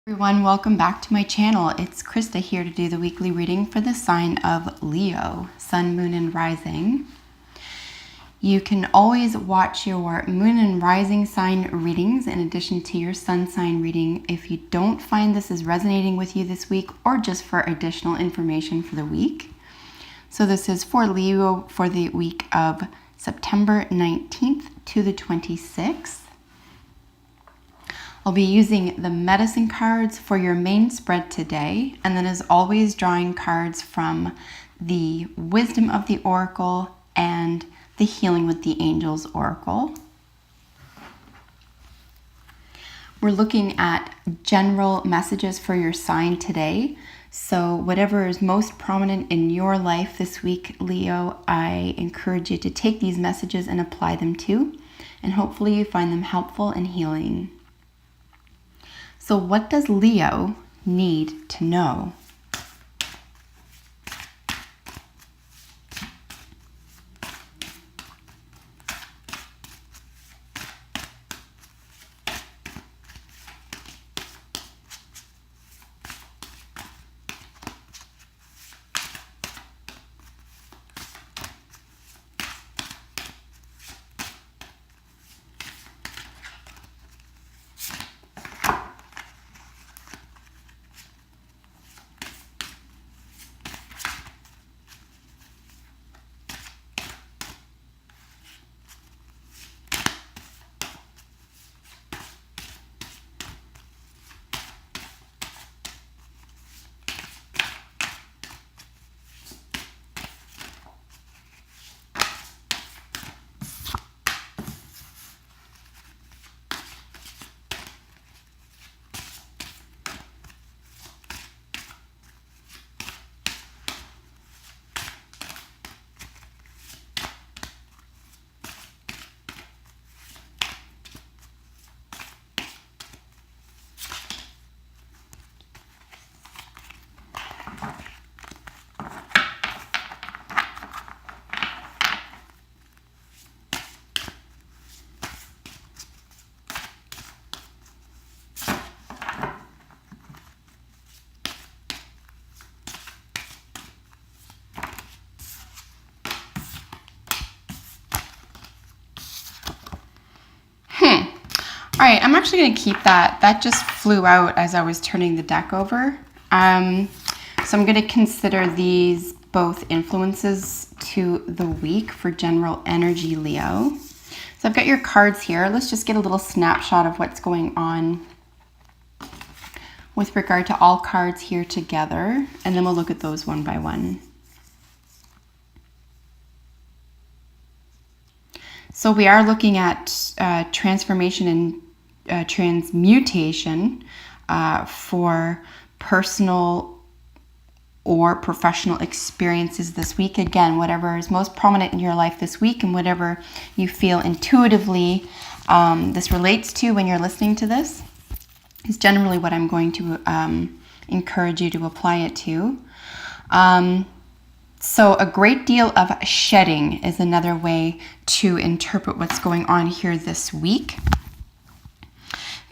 Everyone, welcome back to my channel. It's Krista here to do the weekly reading for the sign of Leo, Sun, Moon, and Rising. You can always watch your Moon and Rising sign readings in addition to your Sun sign reading if you don't find this is resonating with you this week or just for additional information for the week. So this is for Leo for the week of September 19th to the 26th. I'll be using the medicine cards for your main spread today, and then as always drawing cards from the Wisdom of the Oracle and the Healing with the Angels Oracle. We're looking at general messages for your sign today. So whatever is most prominent in your life this week, Leo, I encourage you to take these messages and apply them too, and hopefully you find them helpful and healing. So what does Leo need to know? All right, I'm actually going to keep that. That just flew out as I was turning the deck over. So I'm going to consider these both influences to the week for general energy, Leo. So I've got your cards here. Let's just get a little snapshot of what's going on with regard to all cards here together, and then we'll look at those one by one. So we are looking at transformation and transmutation for personal or professional experiences this week. Again, whatever is most prominent in your life this week and whatever you feel intuitively this relates to when you're listening to this is generally what I'm going to encourage you to apply it to. So a great deal of shedding is another way to interpret what's going on here this week.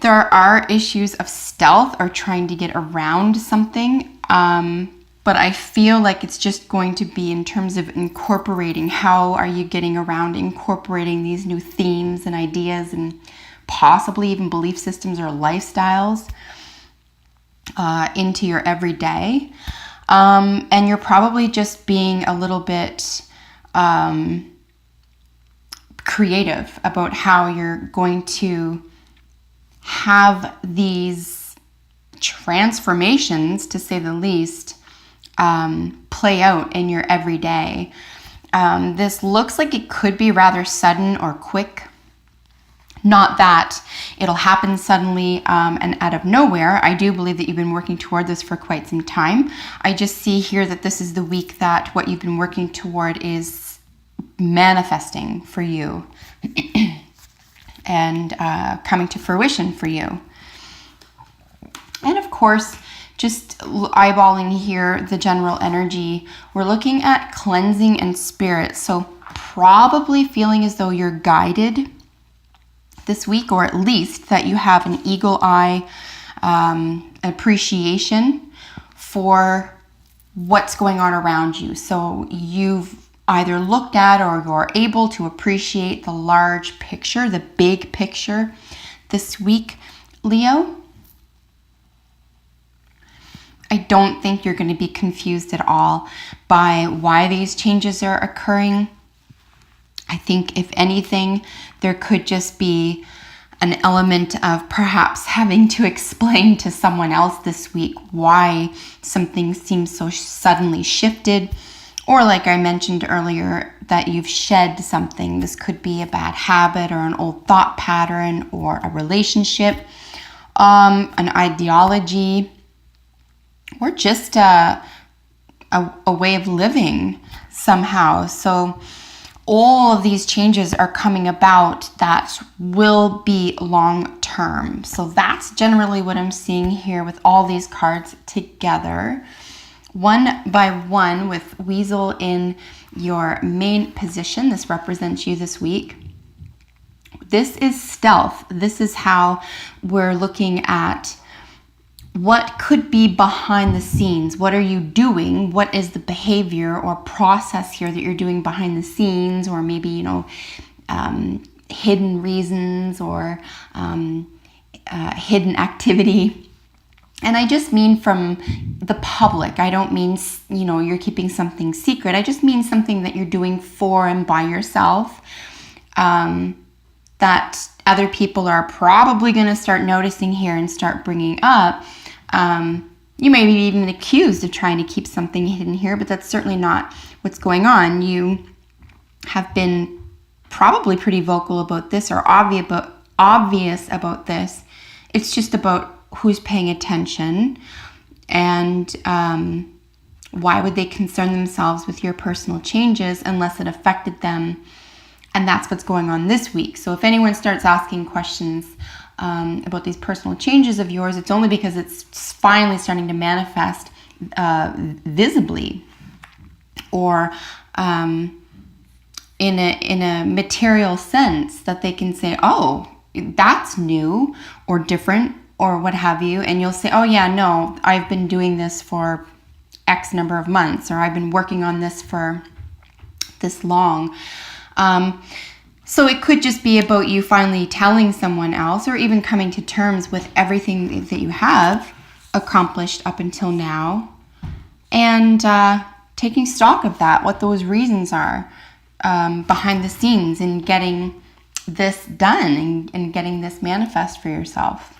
There are issues of stealth or trying to get around something, but I feel like it's just going to be in terms of incorporating. How are you getting around incorporating these new themes and ideas and possibly even belief systems or lifestyles into your everyday? And you're probably just being a little bit creative about how you're going to have these transformations, to say the least, play out in your everyday. This looks like it could be rather sudden or quick. Not that it'll happen suddenly and out of nowhere. I do believe that you've been working toward this for quite some time. I just see here that this is the week that what you've been working toward is manifesting for you and coming to fruition for you. And of course, just eyeballing here the general energy, we're looking at cleansing and spirit. So probably feeling as though you're guided this week, or at least that you have an eagle eye appreciation for what's going on around you. So you've either looked at or you're able to appreciate the large picture, the big picture this week, Leo. I don't think you're going to be confused at all by why these changes are occurring. I think if anything, there could just be an element of perhaps having to explain to someone else this week why something seems so suddenly shifted. Or like I mentioned earlier, that you've shed something. This could be a bad habit or an old thought pattern or a relationship, an ideology, or just a way of living somehow. So all of these changes are coming about that will be long term. So that's generally what I'm seeing here with all these cards together. One by one, with Weasel in your main position. This represents you this week. This is stealth. This is how we're looking at what could be behind the scenes. What are you doing? What is the behavior or process here that you're doing behind the scenes, or maybe, hidden reasons or hidden activity. And I just mean from the public. I don't mean, you're keeping something secret. I just mean something that you're doing for and by yourself, that other people are probably going to start noticing here and start bringing up. You may be even accused of trying to keep something hidden here, but that's certainly not what's going on. You have been probably pretty vocal about this or obvious about this. It's just about who's paying attention, and why would they concern themselves with your personal changes unless it affected them? And that's what's going on this week. So if anyone starts asking questions about these personal changes of yours, it's only because it's finally starting to manifest visibly, or in a material sense, that they can say, oh, that's new or different or what have you. And you'll say, oh yeah, no, I've been doing this for X number of months, or I've been working on this for this long. So it could just be about you finally telling someone else, or even coming to terms with everything that you have accomplished up until now, and taking stock of that, what those reasons are behind the scenes, and getting this done and getting this manifest for yourself.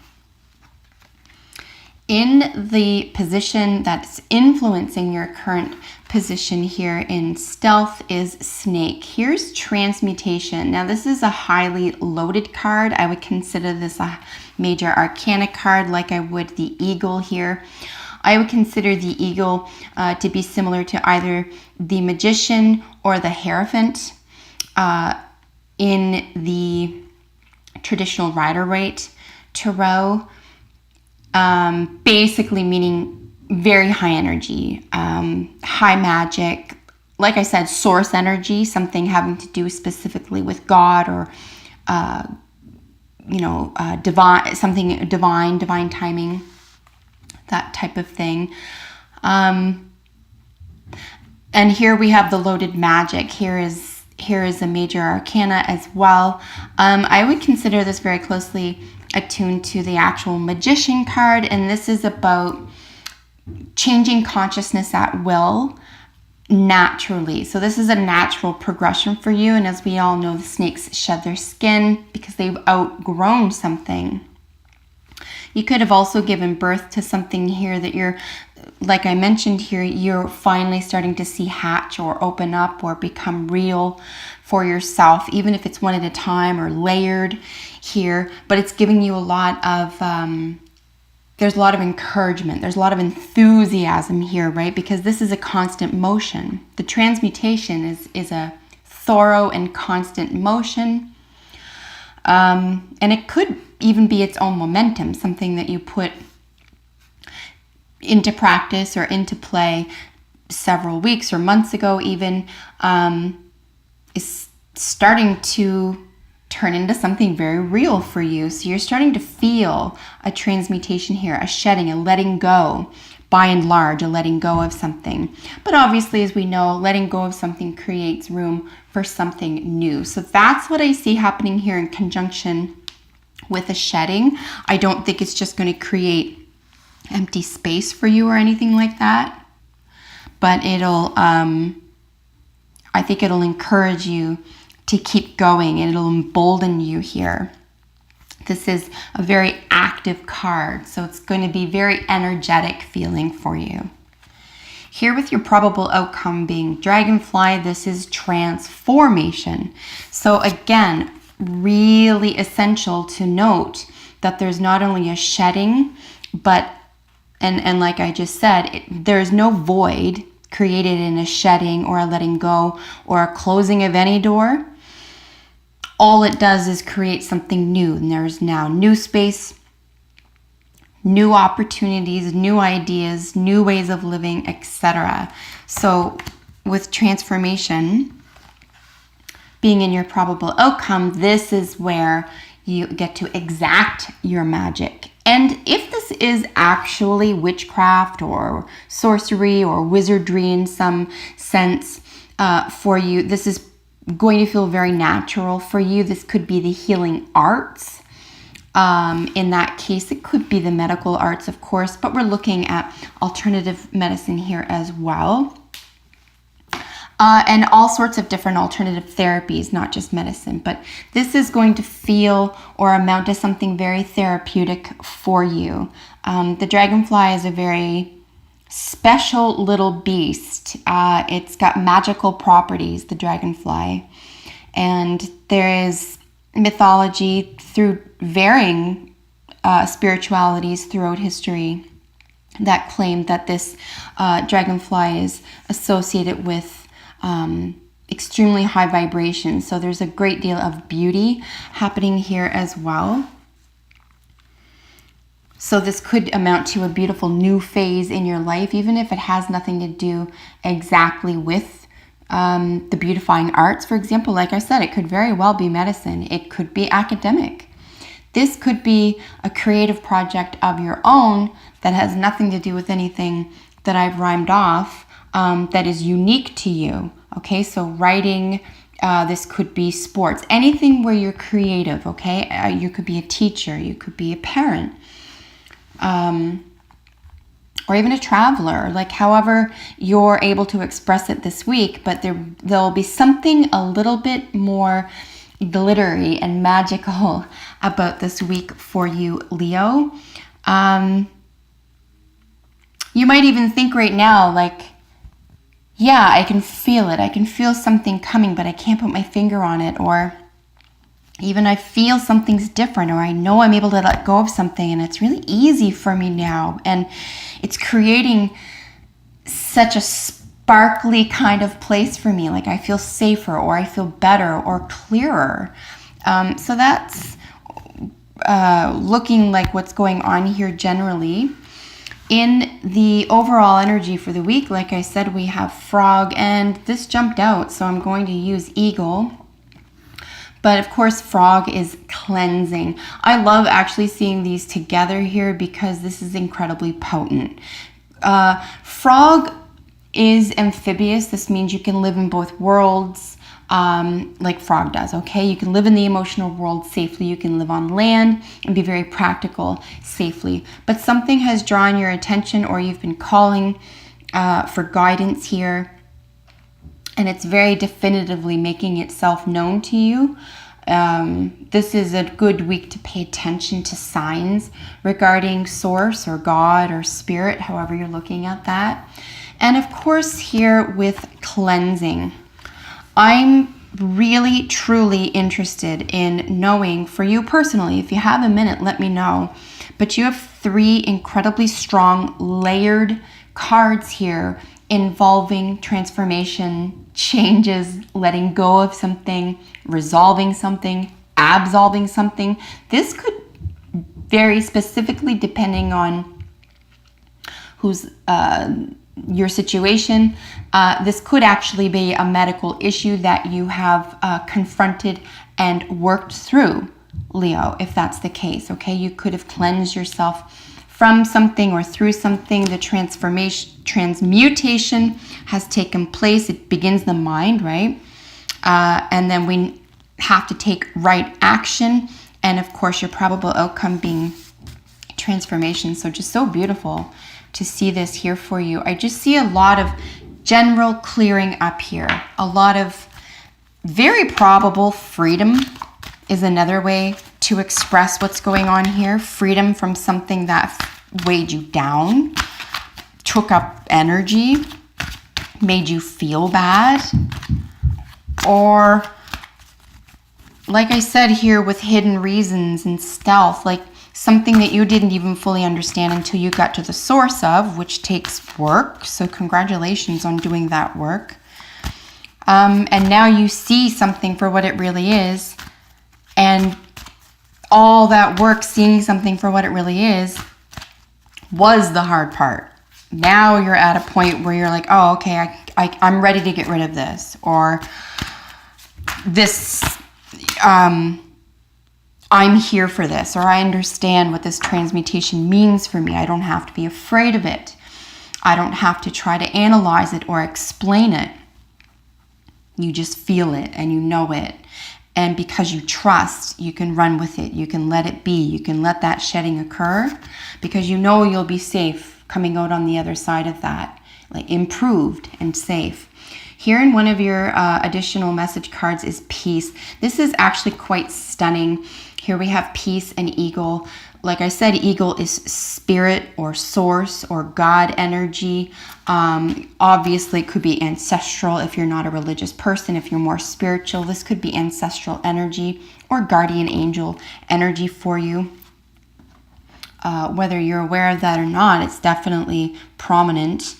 In the position that's influencing your current position here in stealth is snake. Here's transmutation. Now this is a highly loaded card. I would consider this a major arcana card, like I would the eagle here. I would consider the eagle to be similar to either the magician or the hierophant in the traditional Rider-Waite tarot. Basically meaning very high energy, high magic, like I said, source energy, something having to do specifically with God, or divine, something divine timing, that type of thing. And here we have the loaded magic. Here is a major arcana as well. I would consider this very closely attuned to the actual magician card, and this is about changing consciousness at will naturally. So this is a natural progression for you, and as we all know, the snakes shed their skin because they've outgrown something. You could have also given birth to something here that you're, like I mentioned here, you're finally starting to see hatch or open up or become real for yourself, even if it's one at a time or layered here. But it's giving you a lot of, there's a lot of encouragement. There's a lot of enthusiasm here, right? Because this is a constant motion. The transmutation is a thorough and constant motion. And it could even be its own momentum, something that you put into practice or into play several weeks or months ago even, is starting to turn into something very real for you. So you're starting to feel a transmutation here, a shedding, a letting go, by and large, a letting go of something. But obviously, as we know, letting go of something creates room for something new. So that's what I see happening here in conjunction with a shedding. I don't think it's just going to create empty space for you or anything like that, but I think it'll encourage you to keep going, and it'll embolden you here. This is a very active card, so it's going to be very energetic feeling for you. Here with your probable outcome being Dragonfly, this is transformation. So again, really essential to note that there's not only a shedding, but, and like I just said, there's no void created in a shedding or a letting go or a closing of any door. All it does is create something new, and there's now new space, new opportunities, new ideas, new ways of living, etc. So with transformation being in your probable outcome, this is where you get to exact your magic. And if this is actually witchcraft or sorcery or wizardry in some sense for you, this is going to feel very natural for you. This could be the healing arts. In that case, it could be the medical arts, of course, but we're looking at alternative medicine here as well. And all sorts of different alternative therapies, not just medicine, but this is going to feel or amount to something very therapeutic for you. The dragonfly is a very special little beast. It's got magical properties, the dragonfly. And there is mythology through varying spiritualities throughout history that claim that this dragonfly is associated with extremely high vibrations. So there's a great deal of beauty happening here as well. So this could amount to a beautiful new phase in your life, even if it has nothing to do exactly with the beautifying arts. For example, like I said, it could very well be medicine. It could be academic. This could be a creative project of your own that has nothing to do with anything that I've rhymed off, that is unique to you. Okay, so writing, this could be sports, anything where you're creative, okay? You could be a teacher, you could be a parent, or even a traveler, like however you're able to express it this week, but there'll be something a little bit more glittery and magical about this week for you, Leo. You might even think right now, like, yeah, I can feel it. I can feel something coming, but I can't put my finger on it. Or even I feel something's different, or I know I'm able to let go of something and it's really easy for me now. And it's creating such a sparkly kind of place for me. Like I feel safer, or I feel better or clearer. So that's looking like what's going on here generally. In the overall energy for the week, like I said, we have frog, and this jumped out, so I'm going to use eagle. But of course, frog is cleansing. I love actually seeing these together here because this is incredibly potent. Frog is amphibious. This means you can live in both worlds, like frog does, okay? You can live in the emotional world safely. You can live on land and be very practical safely. But something has drawn your attention, or you've been calling for guidance here, and it's very definitively making itself known to you. This is a good week to pay attention to signs regarding source or God or spirit, however you're looking at that. And of course, here with cleansing, I'm really, truly interested in knowing for you personally. If you have a minute, let me know. But you have 3 incredibly strong layered cards here involving transformation, changes, letting go of something, resolving something, absolving something. This could vary specifically depending on who's your situation. This could actually be a medical issue that you have confronted and worked through, Leo, if that's the case, okay? You could have cleansed yourself from something or through something. The transmutation has taken place. It begins the mind, right? And then we have to take right action. And of course, your probable outcome being transformation. So just so beautiful to see this here for you. I just see a lot of general clearing up here. A lot of very probable freedom is another way to express what's going on here. Freedom from something that weighed you down, took up energy, made you feel bad, or like I said here with hidden reasons and stealth, like something that you didn't even fully understand until you got to the source of, which takes work. So congratulations on doing that work. And now you see something for what it really is. And all that work, seeing something for what it really is, was the hard part. Now you're at a point where you're like, oh, okay, I'm ready to get rid of this. Or this, I'm here for this. Or I understand what this transmutation means for me. I don't have to be afraid of it. I don't have to try to analyze it or explain it. You just feel it and you know it. And because you trust, you can run with it. You can let it be. You can let that shedding occur because you know you'll be safe coming out on the other side of that, like improved and safe. Here in one of your additional message cards is peace. This is actually quite stunning. Here we have peace and eagle. Like I said, eagle is spirit or source or God energy. Obviously, it could be ancestral if you're not a religious person. If you're more spiritual, this could be ancestral energy or guardian angel energy for you. Whether you're aware of that or not, it's definitely prominent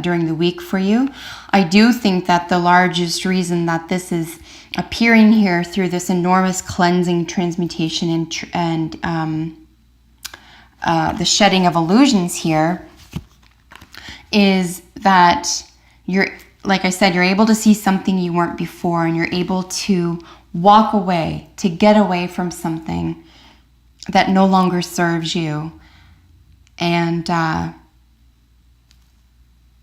during the week for you. I do think that the largest reason that this is appearing here through this enormous cleansing, transmutation, and the shedding of illusions here is that you're, like I said, you're able to see something you weren't before, and you're able to walk away, to get away from something that no longer serves you. And that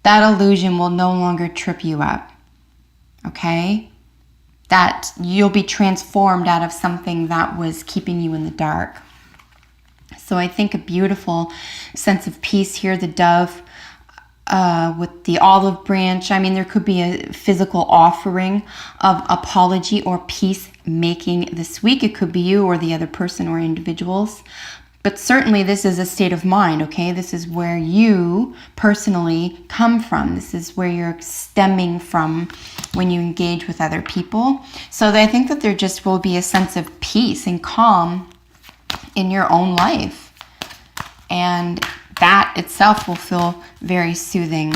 illusion will no longer trip you up, okay? That you'll be transformed out of something that was keeping you in the dark. So I think a beautiful sense of peace here, the dove with the olive branch. I mean, there could be a physical offering of apology or peacemaking this week. It could be you or the other person or individuals. But certainly this is a state of mind, okay? This is where you personally come from. This is where you're stemming from when you engage with other people. So I think that there just will be a sense of peace and calm in your own life. And that itself will feel very soothing.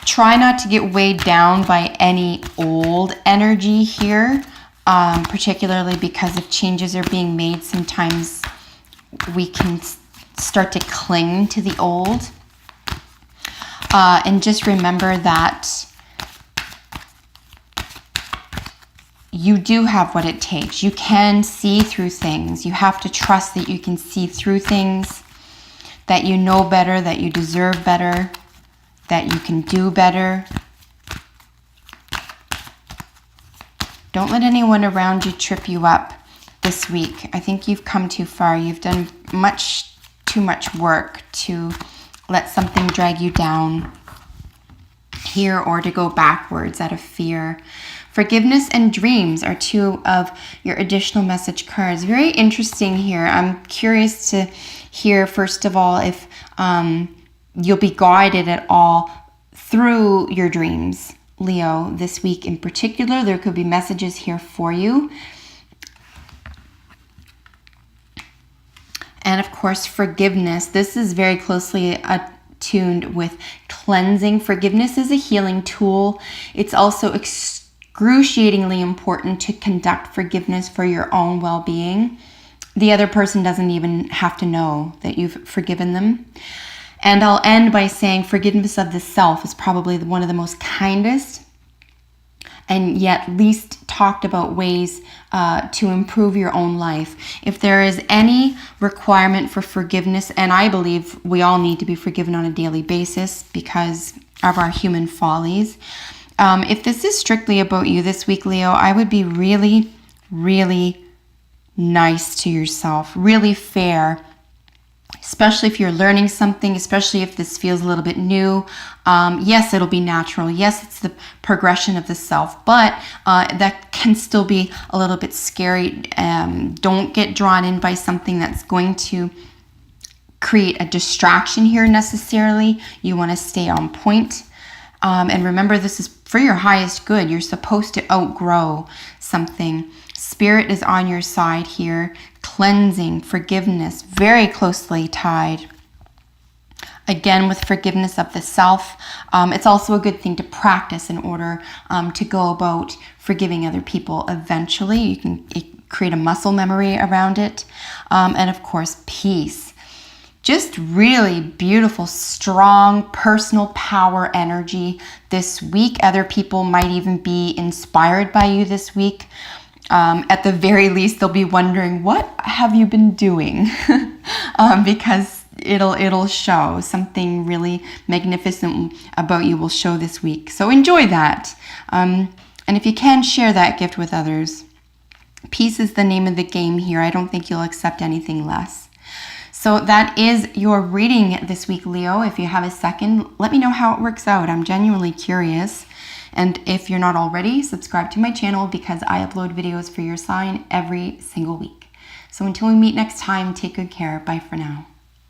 Try not to get weighed down by any old energy here. Particularly because if changes are being made, sometimes we can start to cling to the old. And just remember that you do have what it takes. You can see through things. You have to trust that you can see through things, that you know better, that you deserve better, that you can do better. Don't let anyone around you trip you up this week. I think you've come too far. You've done too much work to let something drag you down here or to go backwards out of fear. Forgiveness and dreams are two of your additional message cards. Very interesting here. I'm curious to hear, first of all, if you'll be guided at all through your dreams. Leo, this week in particular, there could be messages here for you. And of course, forgiveness. This is very closely attuned with cleansing. Forgiveness is a healing tool. It's also excruciatingly important to conduct forgiveness for your own well-being. the other person doesn't even have to know that you've forgiven them. And I'll end by saying forgiveness of the self is probably one of the most kindest and yet least talked about ways to improve your own life. If there is any requirement for forgiveness, and I believe we all need to be forgiven on a daily basis because of our human follies. If this is strictly about you this week, Leo, I would be really, really nice to yourself, really fair, especially if you're learning something, especially if this feels a little bit new. Yes, it'll be natural. Yes, it's the progression of the self, but that can still be a little bit scary. Don't get drawn in by something that's going to create a distraction here necessarily. You want to stay on point. And remember, this is for your highest good. You're supposed to outgrow something. Spirit is on your side here. Cleansing, forgiveness, very closely tied. Again, with forgiveness of the self, it's also a good thing to practice in order to go about forgiving other people eventually. You can create a muscle memory around it. And of course, peace. Just really beautiful, strong, personal power energy this week. Other people might even be inspired by you this week. At the very least, they'll be wondering, what have you been doing? Because it'll show. Something really magnificent about you will show this week. So enjoy that. And if you can, share that gift with others. Peace is the name of the game here. I don't think you'll accept anything less. So that is your reading this week, Leo. If you have a second, let me know how it works out. I'm genuinely curious. And if you're not already, subscribe to my channel because I upload videos for your sign every single week. So until we meet next time, take good care. Bye for now.